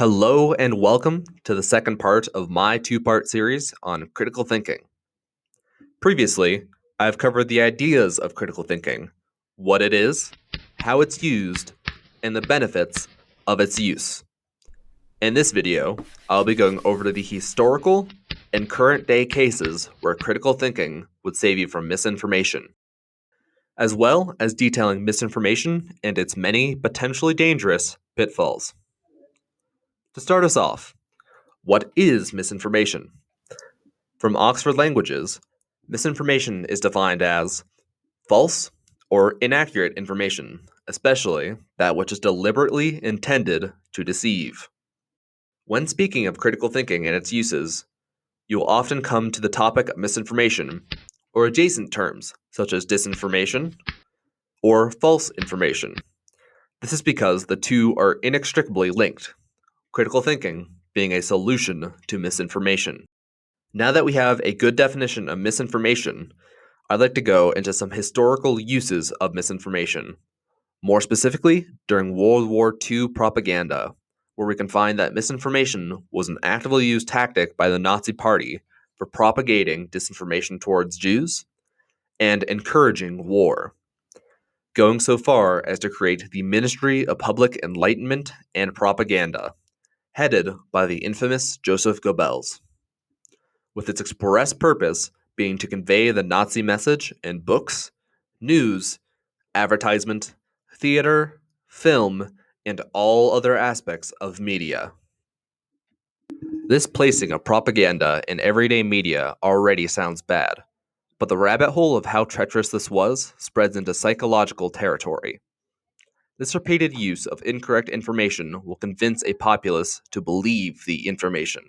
Hello and welcome to the second part of my two-part series on critical thinking. Previously, I've covered the ideas of critical thinking, what it is, how it's used, and the benefits of its use. In this video, I'll be going over to the historical and current day cases where critical thinking would save you from misinformation, as well as detailing misinformation and its many potentially dangerous pitfalls. To start us off, what is misinformation? From Oxford Languages, misinformation is defined as false or inaccurate information, especially that which is deliberately intended to deceive. When speaking of critical thinking and its uses, you will often come to the topic of misinformation or adjacent terms such as disinformation or false information. This is because the two are inextricably linked, critical thinking being a solution to misinformation. Now that we have a good definition of misinformation, I'd like to go into some historical uses of misinformation, more specifically during World War II propaganda, where we can find that misinformation was an actively used tactic by the Nazi Party for propagating disinformation towards Jews and encouraging war, going so far as to create the Ministry of Public Enlightenment and Propaganda, headed by the infamous Joseph Goebbels, with its express purpose being to convey the Nazi message in books, news, advertisement, theater, film, and all other aspects of media. This placing of propaganda in everyday media already sounds bad, but the rabbit hole of how treacherous this was spreads into psychological territory. This repeated use of incorrect information will convince a populace to believe the information.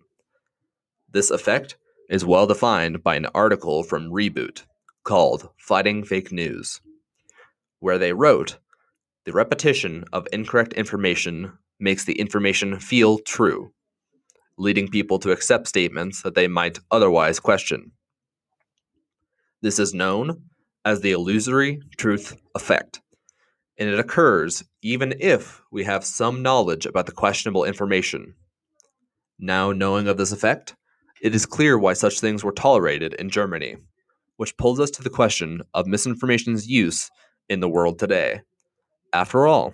This effect is well defined by an article from Reboot called Fighting Fake News, where they wrote, "The repetition of incorrect information makes the information feel true, leading people to accept statements that they might otherwise question. This is known as the illusory truth effect, and it occurs even if we have some knowledge about the questionable information. Now knowing of this effect, it is clear why such things were tolerated in Germany, which pulls us to the question of misinformation's use in the world today. After all,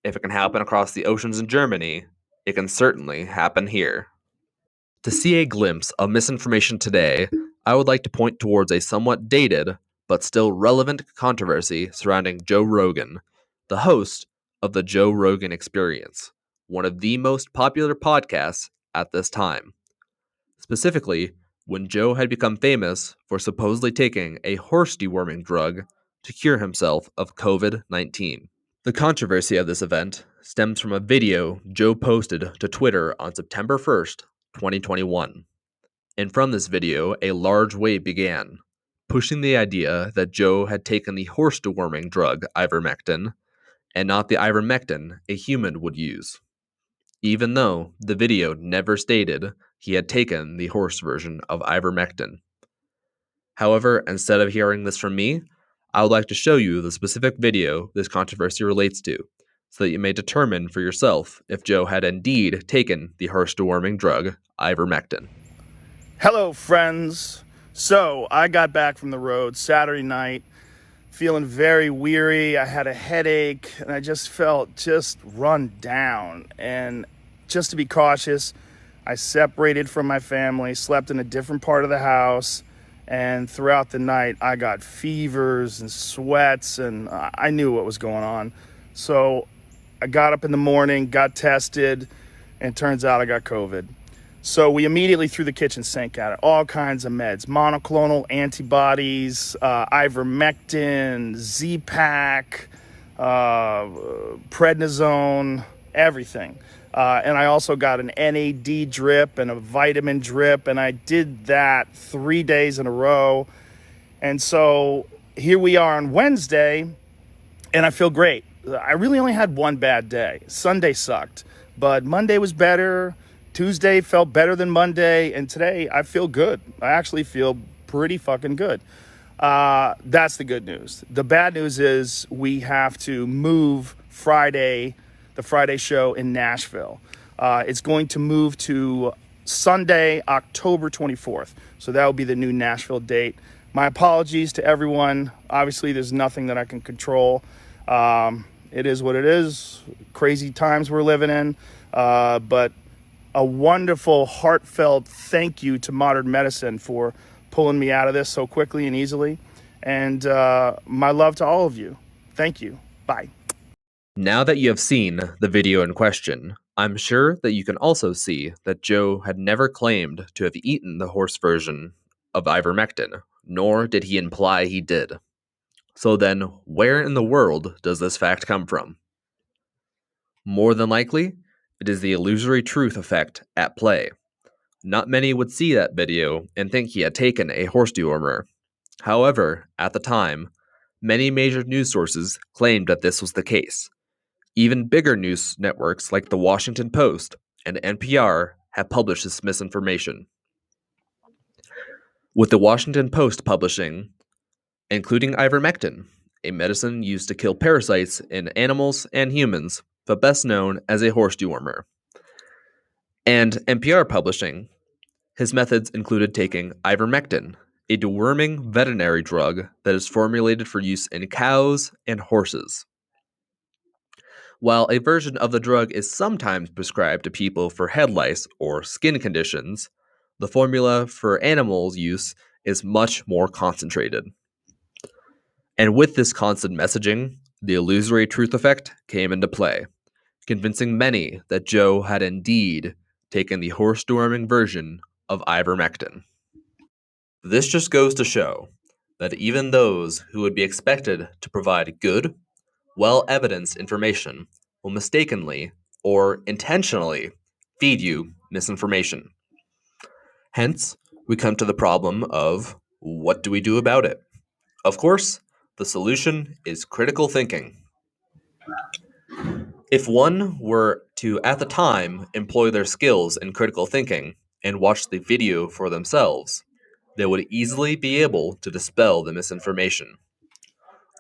if it can happen across the oceans in Germany, it can certainly happen here." To see a glimpse of misinformation today, I would like to point towards a somewhat dated but still relevant controversy surrounding Joe Rogan, the host of the Joe Rogan Experience, one of the most popular podcasts at this time. Specifically, when Joe had become famous for supposedly taking a horse deworming drug to cure himself of COVID-19. The controversy of this event stems from a video Joe posted to Twitter on September 1st, 2021. And from this video, a large wave began, pushing the idea that Joe had taken the horse deworming drug ivermectin, and not the ivermectin a human would use, even though the video never stated he had taken the horse version of ivermectin. However, instead of hearing this from me, I would like to show you the specific video this controversy relates to, so that you may determine for yourself if Joe had indeed taken the horse deworming drug ivermectin. Hello, friends. So, I got back from the road Saturday night, feeling very weary. I had a headache, and I just felt run down. And just to be cautious, I separated from my family, slept in a different part of the house, and throughout the night, I got fevers and sweats, and I knew what was going on. So, I got up in the morning, got tested, and it turns out I got COVID. So we immediately threw the kitchen sink at it. All kinds of meds, monoclonal antibodies, ivermectin, Z-Pak, prednisone, everything. And I also got an NAD drip and a vitamin drip, and I did that 3 days in a row. And so here we are on Wednesday, and I feel great. I really only had one bad day. Sunday sucked, but Monday was better. Tuesday felt better than Monday, and today I feel good. I actually feel pretty fucking good. That's the good news. The bad news is we have to move the Friday show in Nashville. It's going to move to Sunday, October 24th. So that will be the new Nashville date. My apologies to everyone. Obviously, there's nothing that I can control. It is what it is. Crazy times we're living in. But a wonderful, heartfelt thank you to modern medicine for pulling me out of this so quickly and easily. And my love to all of you. Thank you. Bye. Now that you have seen the video in question, I'm sure that you can also see that Joe had never claimed to have eaten the horse version of ivermectin, nor did he imply he did. So then, where in the world does this fact come from? More than likely, it is the illusory truth effect at play. Not many would see that video and think he had taken a horse dewormer. However, at the time, many major news sources claimed that this was the case. Even bigger news networks like the Washington Post and NPR have published this misinformation. With the Washington Post publishing, including ivermectin, a medicine used to kill parasites in animals and humans, but best known as a horse dewormer. And NPR publishing, his methods included taking ivermectin, a deworming veterinary drug that is formulated for use in cows and horses. While a version of the drug is sometimes prescribed to people for head lice or skin conditions, the formula for animals' use is much more concentrated. And with this constant messaging, the illusory truth effect came into play, convincing many that Joe had indeed taken the horse deworming version of ivermectin. This just goes to show that even those who would be expected to provide good, well-evidenced information will mistakenly or intentionally feed you misinformation. Hence, we come to the problem of what do we do about it? Of course, the solution is critical thinking. If one were to, at the time, employ their skills in critical thinking and watch the video for themselves, they would easily be able to dispel the misinformation.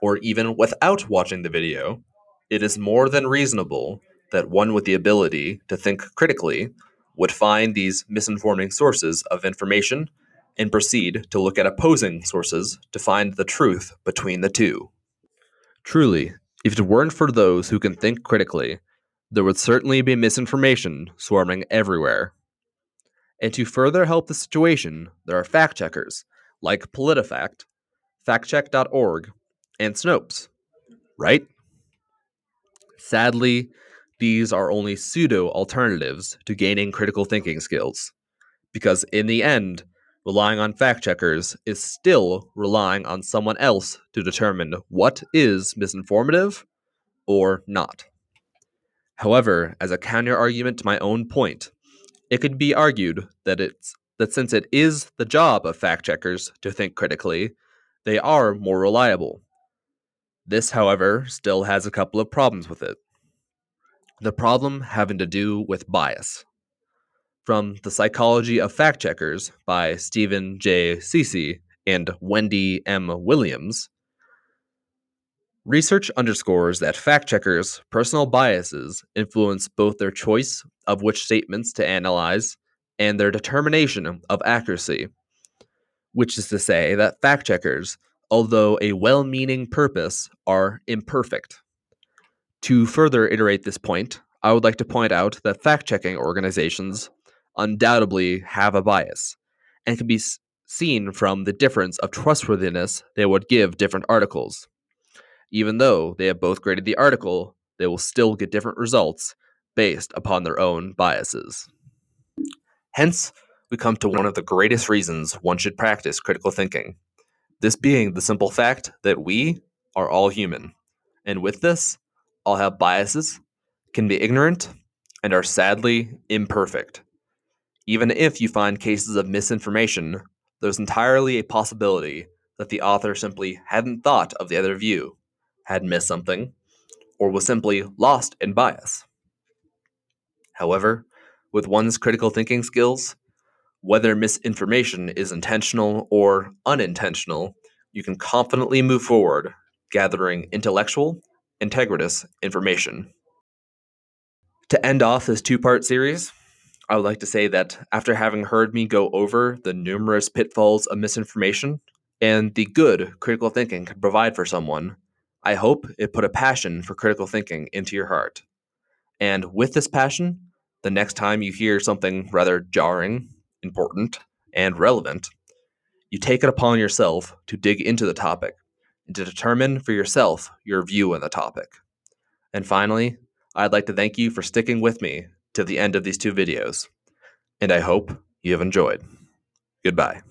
Or even without watching the video, it is more than reasonable that one with the ability to think critically would find these misinforming sources of information and proceed to look at opposing sources to find the truth between the two. Truly, if it weren't for those who can think critically, there would certainly be misinformation swarming everywhere. And to further help the situation, there are fact checkers like PolitiFact, factcheck.org, and Snopes, right? Sadly, these are only pseudo alternatives to gaining critical thinking skills, because in the end, relying on fact checkers is still relying on someone else to determine what is misinformative or not. However, as a counter argument to my own point, it could be argued that since it is the job of fact checkers to think critically, they are more reliable. This, however, still has a couple of problems with it. The problem having to do with bias. From The Psychology of Fact Checkers by Stephen J. Ceci and Wendy M. Williams, research underscores that fact checkers' personal biases influence both their choice of which statements to analyze and their determination of accuracy, which is to say that fact checkers, although a well-meaning purpose, are imperfect. To further iterate this point, I would like to point out that fact-checking organizations undoubtedly have a bias, and can be seen from the difference of trustworthiness they would give different articles. Even though they have both graded the article, they will still get different results based upon their own biases. Hence, we come to one of the greatest reasons one should practice critical thinking. This being the simple fact that we are all human. And with this, all have biases, can be ignorant, and are sadly imperfect. Even if you find cases of misinformation, there's entirely a possibility that the author simply hadn't thought of the other view, had missed something, or was simply lost in bias. However, with one's critical thinking skills, whether misinformation is intentional or unintentional, you can confidently move forward, gathering intellectual, integritous information. To end off this two-part series, I would like to say that after having heard me go over the numerous pitfalls of misinformation and the good critical thinking can provide for someone, I hope it put a passion for critical thinking into your heart. And with this passion, the next time you hear something rather jarring, important, and relevant, you take it upon yourself to dig into the topic and to determine for yourself your view on the topic. And finally, I'd like to thank you for sticking with me to the end of these two videos. And I hope you have enjoyed. Goodbye.